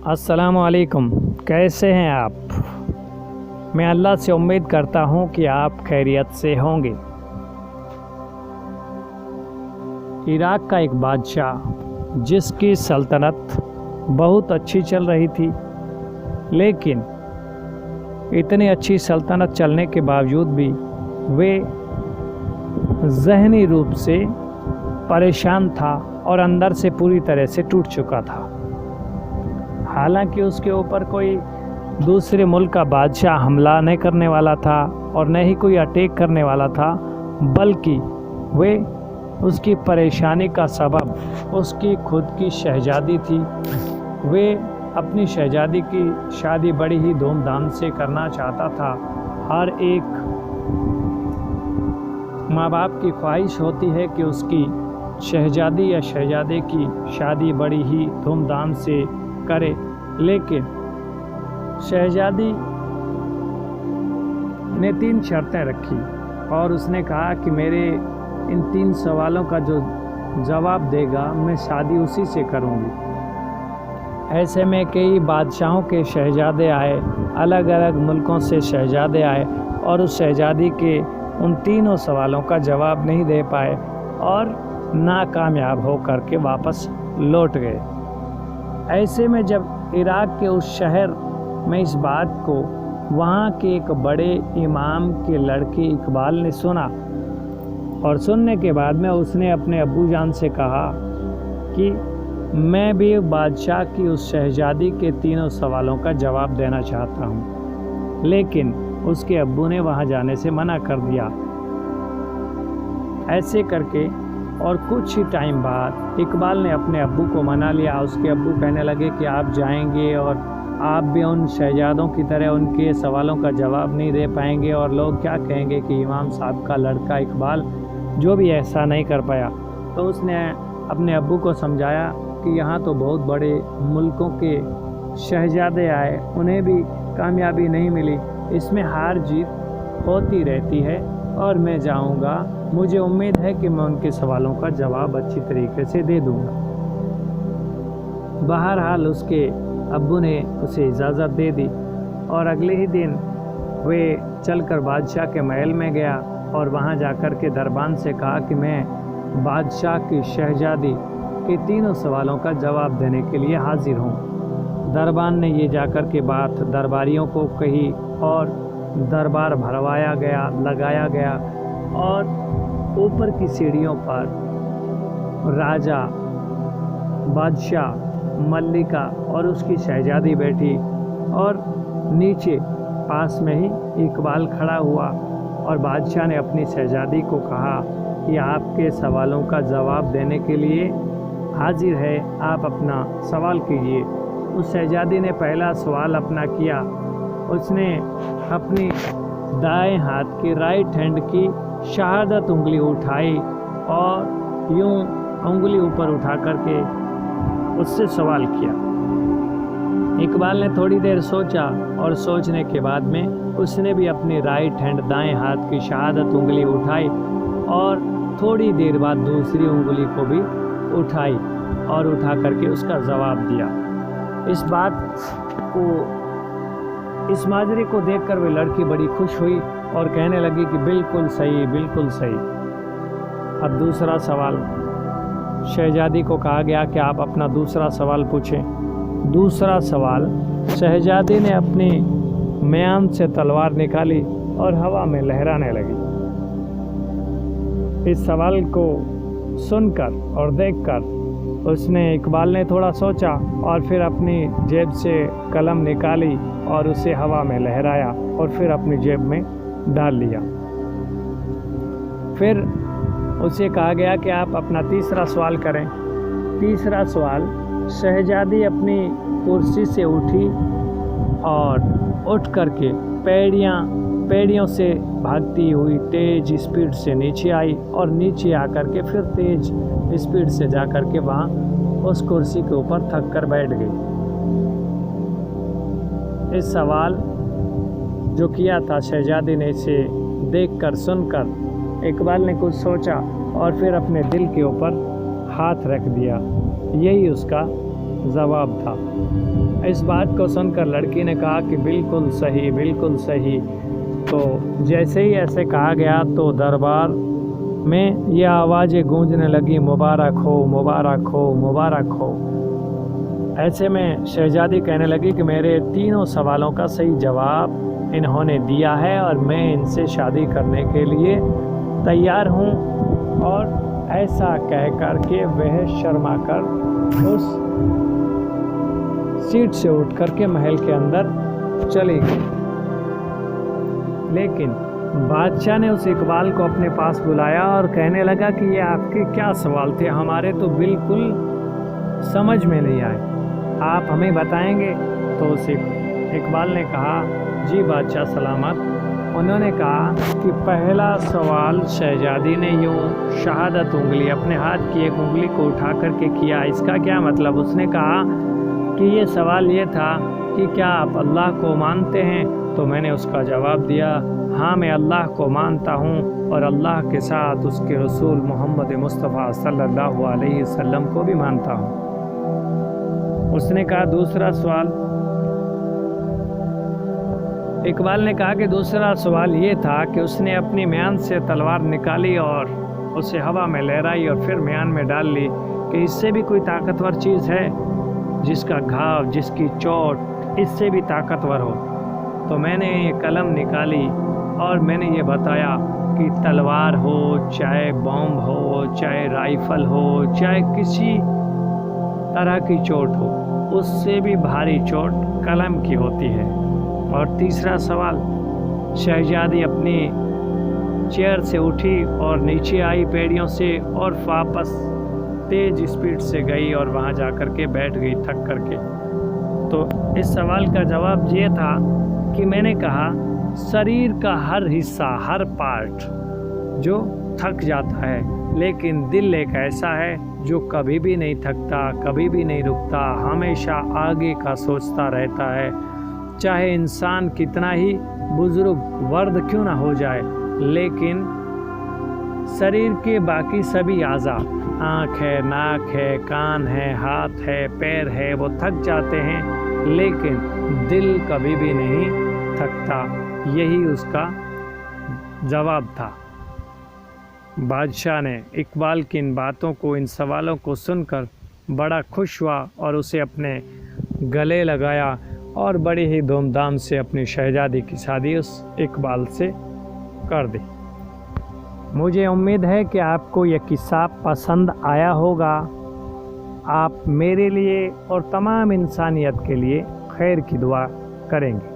अस्सलामुअलैकुम। कैसे हैं आप? मैं अल्लाह से उम्मीद करता हूँ कि आप खैरियत से होंगे। इराक़ का एक बादशाह जिसकी सल्तनत बहुत अच्छी चल रही थी, लेकिन इतनी अच्छी सल्तनत चलने के बावजूद भी वे ज़हनी रूप से परेशान था और अंदर से पूरी तरह से टूट चुका था। हालांकि उसके ऊपर कोई दूसरे मुल्क का बादशाह हमला नहीं करने वाला था और न ही कोई अटैक करने वाला था, बल्कि वे उसकी परेशानी का सबब उसकी खुद की शहज़ादी थी। वे अपनी शहज़ादी की शादी बड़ी ही धूमधाम से करना चाहता था। हर एक माँ बाप की ख्वाहिश होती है कि उसकी शहज़ादी या शहज़ादे की शादी बड़ी ही धूमधाम से करे, लेकिन शहज़ादी ने 3 शर्तें रखी और उसने कहा कि मेरे इन 3 सवालों का जो जवाब देगा मैं शादी उसी से करूंगी। ऐसे में कई बादशाहों के शहज़ादे आए, अलग अलग मुल्कों से शहज़ादे आए और उस शहज़ादी के उन तीनों सवालों का जवाब नहीं दे पाए और नाकामयाब होकर के वापस लौट गए। ऐसे में जब इराक़ के उस शहर में इस बात को वहाँ के एक बड़े इमाम के लड़के इकबाल ने सुना और सुनने के बाद में उसने अपने अब्बू जान से कहा कि मैं भी बादशाह की उस शहज़ादी के तीनों सवालों का जवाब देना चाहता हूँ, लेकिन उसके अब्बू ने वहाँ जाने से मना कर दिया। ऐसे करके और कुछ ही टाइम बाद इकबाल ने अपने अब्बू को मना लिया। उसके अब्बू कहने लगे कि आप जाएंगे और आप भी उन शहजादों की तरह उनके सवालों का जवाब नहीं दे पाएंगे और लोग क्या कहेंगे कि इमाम साहब का लड़का इकबाल जो भी ऐसा नहीं कर पाया। तो उसने अपने अब्बू को समझाया कि यहाँ तो बहुत बड़े मुल्कों के शहजादे आए, उन्हें भी कामयाबी नहीं मिली, इसमें हार जीत होती रहती है और मैं जाऊँगा। मुझे उम्मीद है कि मैं उनके सवालों का जवाब अच्छी तरीके से दे दूँगा। बहरहाल उसके अब्बू ने उसे इजाज़त दे दी और अगले ही दिन वे चलकर बादशाह के महल में गया और वहाँ जाकर के दरबान से कहा कि मैं बादशाह की शहज़ादी के तीनों सवालों का जवाब देने के लिए हाजिर हूँ। दरबान ने ये जाकर के बात दरबारियों को कही और दरबार भरवाया गया, लगाया गया और ऊपर की सीढ़ियों पर राजा, बादशाह, मल्लिका और उसकी शहज़ादी बैठी और नीचे पास में ही इकबाल खड़ा हुआ और बादशाह ने अपनी शहज़ादी को कहा कि आपके सवालों का जवाब देने के लिए हाजिर है, आप अपना सवाल कीजिए। उस शहज़ादी ने पहला सवाल अपना किया। उसने अपनी दाएं हाथ की राइट हैंड की शहादत उंगली उठाई और यूं उंगली ऊपर उठा करके उससे सवाल किया। इकबाल ने थोड़ी देर सोचा और सोचने के बाद में उसने भी अपनी राइट हैंड दाएं हाथ की शहादत उंगली उठाई और थोड़ी देर बाद दूसरी उंगली को भी उठाई और उठा करके उसका जवाब दिया। इस माजरे को देखकर वे लड़की बड़ी खुश हुई और कहने लगी कि बिल्कुल सही, बिल्कुल सही। अब दूसरा सवाल शहज़ादी को कहा गया कि आप अपना दूसरा सवाल पूछें। दूसरा सवाल शहज़ादी ने अपनी म्यान से तलवार निकाली और हवा में लहराने लगी। इस सवाल को सुनकर और देखकर उसने इकबाल ने थोड़ा सोचा और फिर अपनी जेब से कलम निकाली और उसे हवा में लहराया और फिर अपनी जेब में डाल लिया। फिर उसे कहा गया कि आप अपना तीसरा सवाल करें। तीसरा सवाल शहज़ादी अपनी कुर्सी से उठी और उठ करके पैड़ियों से भागती हुई तेज स्पीड से नीचे आई और नीचे आकर के फिर तेज स्पीड से जाकर के वहाँ उस कुर्सी के ऊपर थक कर बैठ गई। इस सवाल जो किया था शहज़ादी ने, इसे देखकर सुनकर इकबाल ने कुछ सोचा और फिर अपने दिल के ऊपर हाथ रख दिया। यही उसका जवाब था। इस बात को सुनकर लड़की ने कहा कि बिल्कुल सही, बिल्कुल सही। तो जैसे ही ऐसे कहा गया तो दरबार में ये आवाज़ें गूंजने लगी, मुबारक हो, मुबारक हो, मुबारक हो। ऐसे में शहजादी कहने लगी कि मेरे तीनों सवालों का सही जवाब इन्होंने दिया है और मैं इनसे शादी करने के लिए तैयार हूँ। और ऐसा कह कर के वह शर्मा कर उस सीट से उठ कर के महल के अंदर चली गई। लेकिन बादशाह ने उस इकबाल को अपने पास बुलाया और कहने लगा कि ये आपके क्या सवाल थे, हमारे तो बिल्कुल समझ में नहीं आए, आप हमें बताएंगे। तो उस इकबाल ने कहा, जी बादशाह सलामत। उन्होंने कहा कि पहला सवाल शहजादी ने यूँ शहादत उंगली, अपने हाथ की एक उंगली को उठा करके किया। इसका क्या मतलब? उसने कहा कि ये सवाल ये था कि क्या आप अल्लाह को मानते हैं? तो मैंने उसका जवाब दिया, हाँ मैं अल्लाह को मानता हूँ और अल्लाह के साथ उसके रसूल मोहम्मद मुस्तफ़ा सल्लल्लाहु अलैहि वसल्लम को भी मानता हूँ। उसने कहा दूसरा सवाल। इकबाल ने कहा कि दूसरा सवाल ये था कि उसने अपनी म्यान से तलवार निकाली और उसे हवा में लहराई और फिर म्यान में डाल ली कि इससे भी कोई ताकतवर चीज़ है जिसका घाव, जिसकी चोट इससे भी ताकतवर हो। तो मैंने ये कलम निकाली और मैंने ये बताया कि तलवार हो, चाहे बम हो, चाहे राइफल हो, चाहे किसी तरह की चोट हो, उससे भी भारी चोट कलम की होती है। और तीसरा सवाल, शहजादी अपनी चेयर से उठी और नीचे आई पेड़ियों से और वापस तेज स्पीड से गई और वहाँ जा कर के बैठ गई थक करके। तो इस सवाल का जवाब ये था कि मैंने कहा शरीर का हर हिस्सा, हर पार्ट जो थक जाता है, लेकिन दिल एक ऐसा है जो कभी भी नहीं थकता, कभी भी नहीं रुकता, हमेशा आगे का सोचता रहता है। चाहे इंसान कितना ही बुजुर्ग वर्द क्यों ना हो जाए, लेकिन शरीर के बाकी सभी आज़ा, आँख है, नाक है, कान है, हाथ है, पैर है, वो थक जाते हैं, लेकिन दिल कभी भी नहीं थकता। यही उसका जवाब था। बादशाह ने इकबाल की इन बातों को, इन सवालों को सुनकर बड़ा खुश हुआ और उसे अपने गले लगाया और बड़ी ही धूमधाम से अपनी शहजादी की शादी उस इकबाल से कर दी। मुझे उम्मीद है कि आपको यह किस्सा पसंद आया होगा। आप मेरे लिए और तमाम इंसानियत के लिए खैर की दुआ करेंगे।